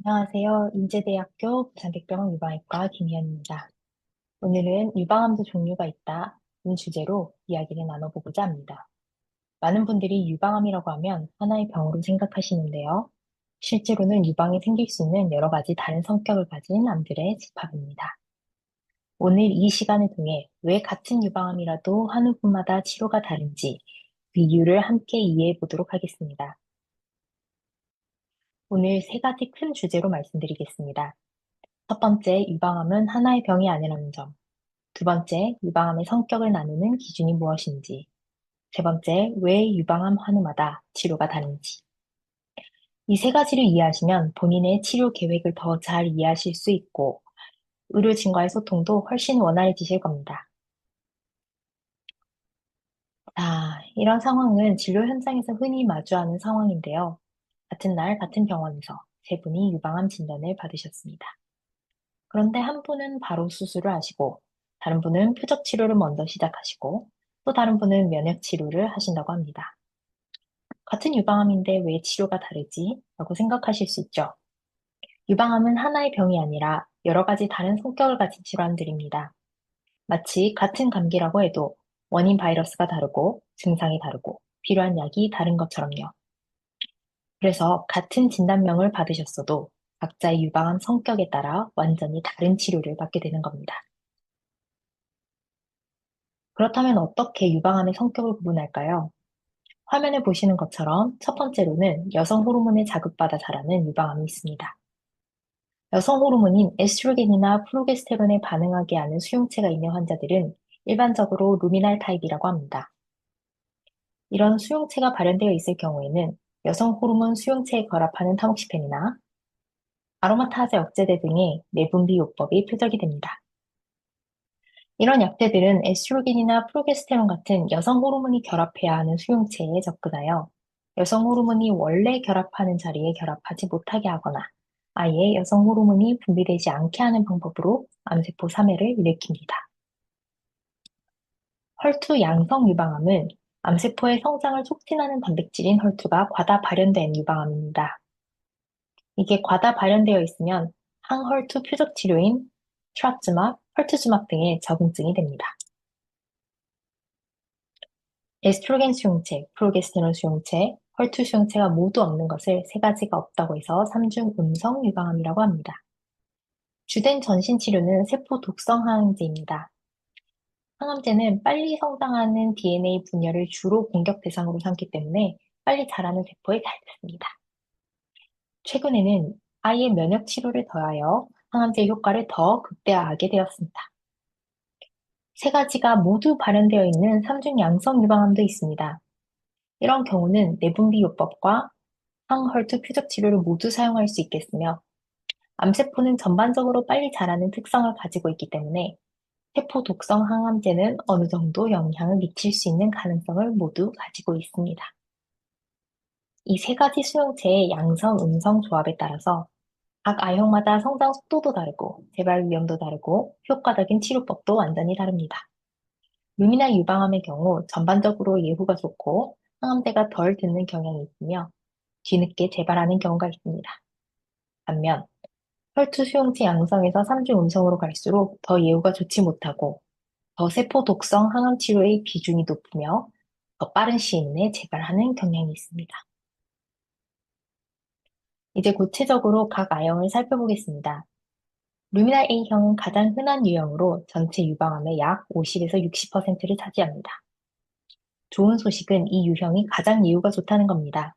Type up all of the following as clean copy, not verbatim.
안녕하세요. 인제대학교 부산백병원 유방외과 김희연입니다. 오늘은 유방암도 종류가 있다. 는 주제로 이야기를 나눠보고자 합니다. 많은 분들이 유방암이라고 하면 하나의 병으로 생각하시는데요. 실제로는 유방에 생길 수 있는 여러 가지 다른 성격을 가진 암들의 집합입니다. 오늘 이 시간을 통해 왜 같은 유방암이라도 한 후마다 치료가 다른지 그 이유를 함께 이해해 보도록 하겠습니다. 오늘 세 가지 큰 주제로 말씀드리겠습니다. 첫 번째, 유방암은 하나의 병이 아니라는 점. 두 번째, 유방암의 성격을 나누는 기준이 무엇인지. 세 번째, 왜 유방암 환우마다 치료가 다른지. 이 세 가지를 이해하시면 본인의 치료 계획을 더 잘 이해하실 수 있고, 의료진과의 소통도 훨씬 원활해지실 겁니다. 이런 상황은 진료 현장에서 흔히 마주하는 상황인데요. 같은 날, 같은 병원에서 세 분이 유방암 진단을 받으셨습니다. 그런데 한 분은 바로 수술을 하시고, 다른 분은 표적 치료를 먼저 시작하시고, 또 다른 분은 면역 치료를 하신다고 합니다. 같은 유방암인데 왜 치료가 다르지? 라고 생각하실 수 있죠. 유방암은 하나의 병이 아니라 여러 가지 다른 성격을 가진 질환들입니다. 마치 같은 감기라고 해도 원인 바이러스가 다르고 증상이 다르고 필요한 약이 다른 것처럼요. 그래서 같은 진단명을 받으셨어도 각자의 유방암 성격에 따라 완전히 다른 치료를 받게 되는 겁니다. 그렇다면 어떻게 유방암의 성격을 구분할까요? 화면에 보시는 것처럼 첫 번째로는 여성 호르몬에 자극받아 자라는 유방암이 있습니다. 여성 호르몬인 에스트로겐이나 프로게스테론에 반응하게 하는 수용체가 있는 환자들은 일반적으로 루미날 타입이라고 합니다. 이런 수용체가 발현되어 있을 경우에는 여성 호르몬 수용체에 결합하는 타모xifen 아로마타제 억제제 등의 내분비 요법이 표적이 됩니다. 이런 약제들은 에스트로겐이나 프로게스테론 같은 여성 호르몬이 결합해야 하는 수용체에 접근하여 여성 호르몬이 원래 결합하는 자리에 결합하지 못하게 하거나 아예 여성 호르몬이 분비되지 않게 하는 방법으로 암세포 사멸을 일으킵니다. 헐투 양성 유방암은 암세포의 성장을 촉진하는 단백질인 헐투가 과다 발현된 유방암입니다. 이게 과다 발현되어 있으면 항헐투 표적 치료인 트랍즈막, 헐투즈막 등의 적응증이 됩니다. 에스트로겐 수용체, 프로게스테론 수용체, 헐투 수용체가 모두 없는 것을 세 가지가 없다고 해서 삼중 음성 유방암이라고 합니다. 주된 전신 치료는 세포 독성 항암제입니다. 항암제는 빨리 성장하는 DNA 분열을 주로 공격 대상으로 삼기 때문에 빨리 자라는 세포에 잘 듣습니다. 최근에는 아예 면역 치료를 더하여 항암제 효과를 더 극대화하게 되었습니다. 세 가지가 모두 발현되어 있는 삼중 양성 유방암도 있습니다. 이런 경우는 내분비요법과 항헐투 표적 치료를 모두 사용할 수 있겠으며 암세포는 전반적으로 빨리 자라는 특성을 가지고 있기 때문에 세포 독성 항암제는 어느 정도 영향을 미칠 수 있는 가능성을 모두 가지고 있습니다. 이 세 가지 수용체의 양성, 음성 조합에 따라서 각 I형마다 성장 속도도 다르고 재발 위험도 다르고 효과적인 치료법도 완전히 다릅니다. 루미나 유방암의 경우 전반적으로 예후가 좋고 항암제가 덜 듣는 경향이 있으며 뒤늦게 재발하는 경우가 있습니다. 반면 혈투 수용체 양성에서 3중 음성으로 갈수록 더 예후가 좋지 못하고 더 세포 독성 항암 치료의 비중이 높으며 더 빠른 시일 내에 재발하는 경향이 있습니다. 이제 구체적으로 각 I형을 살펴보겠습니다. 루미날 A형은 가장 흔한 유형으로 전체 유방암의 약 50에서 60%를 차지합니다. 좋은 소식은 이 유형이 가장 예후가 좋다는 겁니다.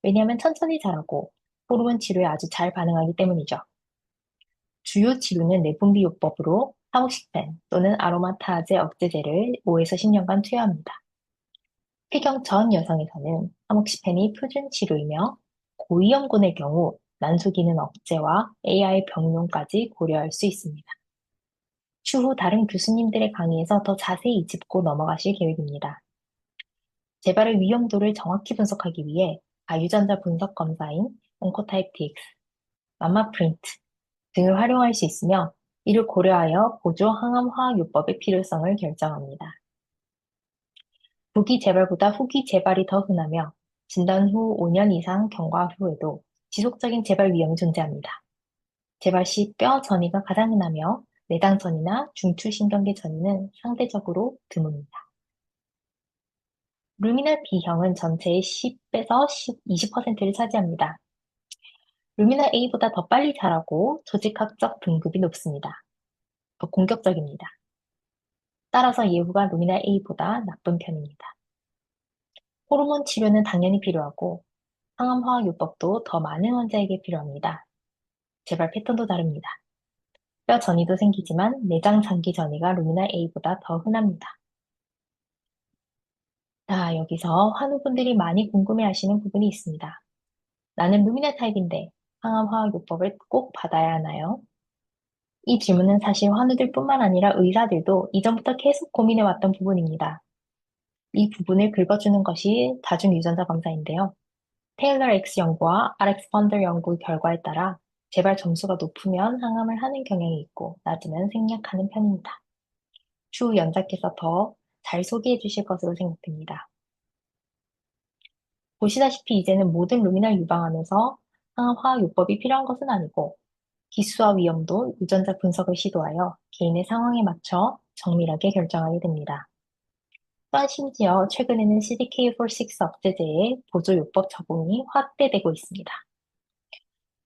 왜냐하면 천천히 자라고 호르몬 치료에 아주 잘 반응하기 때문이죠. 주요 치료는 내분비요법으로 타모식펜 또는 아로마타제 억제제를 5에서 10년간 투여합니다. 폐경 전 여성에서는 타모xi펜이 표준 치료이며 고위험군의 경우 난소 기능 억제와 AI 병용까지 고려할 수 있습니다. 추후 다른 교수님들의 강의에서 더 자세히 짚고 넘어가실 계획입니다. 재발의 위험도를 정확히 분석하기 위해 가유전자 분석 검사인 온코타입 DX, 맘마프린트 등을 활용할 수 있으며 이를 고려하여 보조 항암 화학요법의 필요성을 결정합니다. 조기 재발보다 후기 재발이 더 흔하며 진단 후 5년 이상 경과 후에도 지속적인 재발 위험이 존재합니다. 재발 시 뼈 전이가 가장 흔하며 내장 전이나 중추신경계 전이는 상대적으로 드뭅니다. 루미널 B형은 전체의 10에서 20%를 차지합니다. 루미널 A보다 더 빨리 자라고 조직학적 등급이 높습니다. 더 공격적입니다. 따라서 예후가 루미널 A보다 나쁜 편입니다. 호르몬 치료는 당연히 필요하고 항암화학요법도 더 많은 환자에게 필요합니다. 재발 패턴도 다릅니다. 뼈 전이도 생기지만 내장 장기 전이가 루미널 A보다 더 흔합니다. 자, 여기서 환우분들이 많이 궁금해하시는 부분이 있습니다. 나는 루미널 타입인데 항암화학요법을 꼭 받아야 하나요? 이 질문은 사실 환우들뿐만 아니라 의사들도 이전부터 계속 고민해왔던 부분입니다. 이 부분을 긁어주는 것이 다중유전자 검사인데요. 테일러 X 연구와 RX 펀더 연구 결과에 따라 재발 점수가 높으면 항암을 하는 경향이 있고 낮으면 생략하는 편입니다. 추후 연자께서 더 잘 소개해 주실 것으로 생각됩니다. 보시다시피 이제는 모든 루미널 유방암에서 항암 화학요법이 필요한 것은 아니고 기수와 위험도 유전자 분석을 시도하여 개인의 상황에 맞춰 정밀하게 결정하게 됩니다. 또한 심지어 최근에는 CDK4/6 억제제의 보조요법 적용이 확대되고 있습니다.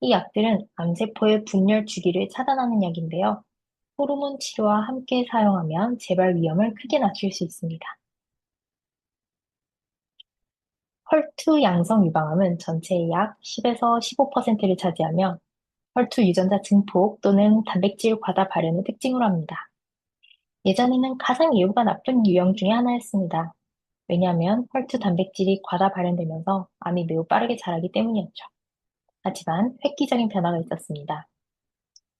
이 약들은 암세포의 분열 주기를 차단하는 약인데요. 호르몬 치료와 함께 사용하면 재발 위험을 크게 낮출 수 있습니다. 헐투 양성 유방암은 전체의 약 10에서 15%를 차지하며 헐투 유전자 증폭 또는 단백질 과다 발현을 특징으로 합니다. 예전에는 가장 예후가 나쁜 유형 중에 하나였습니다. 왜냐하면 헐투 단백질이 과다 발현되면서 암이 매우 빠르게 자라기 때문이었죠. 하지만 획기적인 변화가 있었습니다.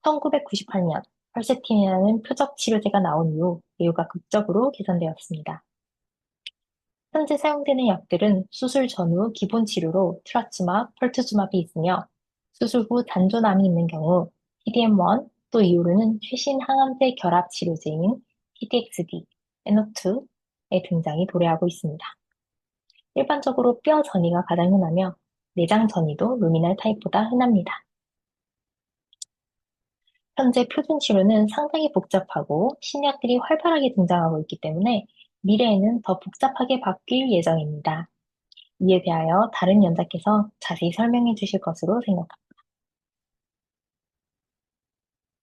1998년 헐세틴이라는 표적 치료제가 나온 이후 예후가 극적으로 개선되었습니다. 현재 사용되는 약들은 수술 전후 기본 치료로 트라치막, 펄투즈맙이 있으며 수술 후 단조남이 있는 경우 TDM1 또 이후로는 최신 항암제 결합 치료제인 TDXD, 에노2의 등장이 도래하고 있습니다. 일반적으로 뼈 전이가 가장 흔하며 내장 전이도 루미널 타입보다 흔합니다. 현재 표준 치료는 상당히 복잡하고 신약들이 활발하게 등장하고 있기 때문에 미래에는 더 복잡하게 바뀔 예정입니다. 이에 대하여 다른 연자께서 자세히 설명해 주실 것으로 생각합니다.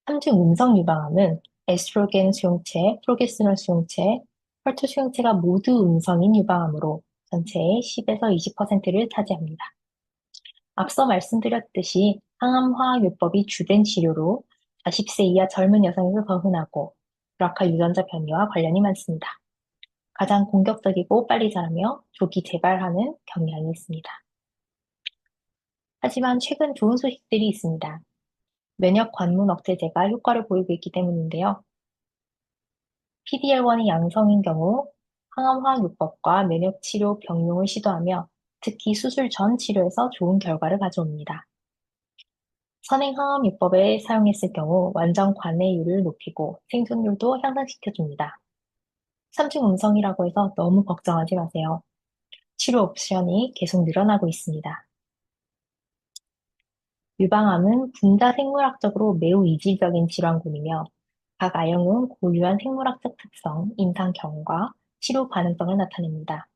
삼중 음성 유방암은 에스트로겐 수용체, 프로게스테론 수용체, 헐투 수용체가 모두 음성인 유방암으로 전체의 10에서 20%를 차지합니다. 앞서 말씀드렸듯이 항암화학요법이 주된 치료로 40세 이하 젊은 여성에서 더 흔하고 브라카 유전자 변이와 관련이 많습니다. 가장 공격적이고 빨리 자라며 조기 재발하는 경향이 있습니다. 하지만 최근 좋은 소식들이 있습니다. 면역 관문 억제제가 효과를 보이고 있기 때문인데요. PDL1이 양성인 경우 항암화학요법과 면역치료 병용을 시도하며 특히 수술 전 치료에서 좋은 결과를 가져옵니다. 선행항암요법을 사용했을 경우 완전 관해율을 높이고 생존율도 향상시켜줍니다. 3중 음성이라고 해서 너무 걱정하지 마세요. 치료 옵션이 계속 늘어나고 있습니다. 유방암은 분자 생물학적으로 매우 이질적인 질환군이며 각 A형은 고유한 생물학적 특성, 임상경과 치료 가능성을 나타냅니다.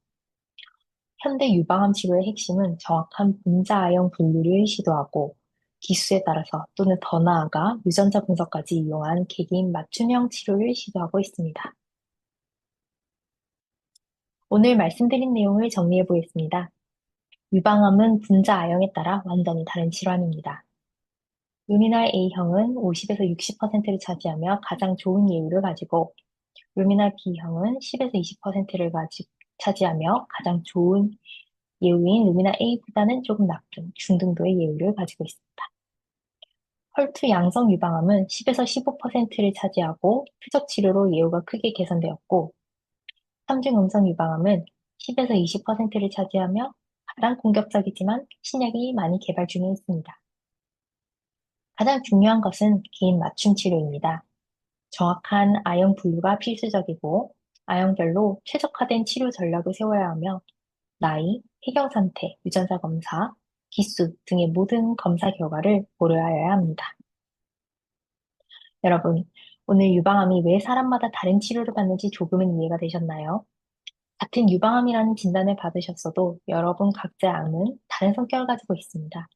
현대 유방암 치료의 핵심은 정확한 분자 A형 분류를 시도하고 기수에 따라서 또는 더 나아가 유전자 분석까지 이용한 개개인 맞춤형 치료를 시도하고 있습니다. 오늘 말씀드린 내용을 정리해 보겠습니다. 유방암은 분자 A형에 따라 완전히 다른 질환입니다. 루미널 A형은 50에서 60%를 차지하며 가장 좋은 예후를 가지고 루미널 B형은 10에서 20%를 차지하며 가장 좋은 예후인 루미널 A보다는 조금 나쁜 중등도의 예후를 가지고 있습니다. 헐투 양성 유방암은 10에서 15%를 차지하고 표적 치료로 예후가 크게 개선되었고 3중 음성 유방암은 10에서 20%를 차지하며 가장 공격적이지만 신약이 많이 개발 중에 있습니다. 가장 중요한 것은 개인 맞춤 치료입니다. 정확한 A형 분류가 필수적이고 A형별로 최적화된 치료 전략을 세워야 하며 나이, 폐경 상태, 유전자 검사, 기수 등의 모든 검사 결과를 고려하여야 합니다. 여러분, 오늘 유방암이 왜 사람마다 다른 치료를 받는지 조금은 이해가 되셨나요? 같은 유방암이라는 진단을 받으셨어도 여러분 각자의 암은 다른 성격을 가지고 있습니다.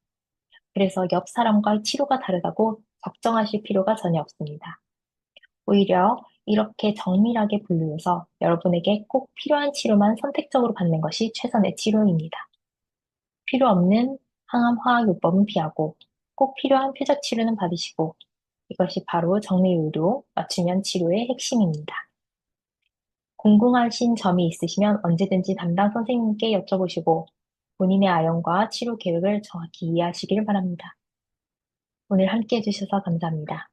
그래서 옆 사람과 치료가 다르다고 걱정하실 필요가 전혀 없습니다. 오히려 이렇게 정밀하게 분류해서 여러분에게 꼭 필요한 치료만 선택적으로 받는 것이 최선의 치료입니다. 필요 없는 항암 화학요법은 피하고 꼭 필요한 표적 치료는 받으시고 이것이 바로 정밀의료 맞춤형 치료의 핵심입니다. 궁금하신 점이 있으시면 언제든지 담당 선생님께 여쭤보시고 본인의 아형과 치료 계획을 정확히 이해하시길 바랍니다. 오늘 함께 해주셔서 감사합니다.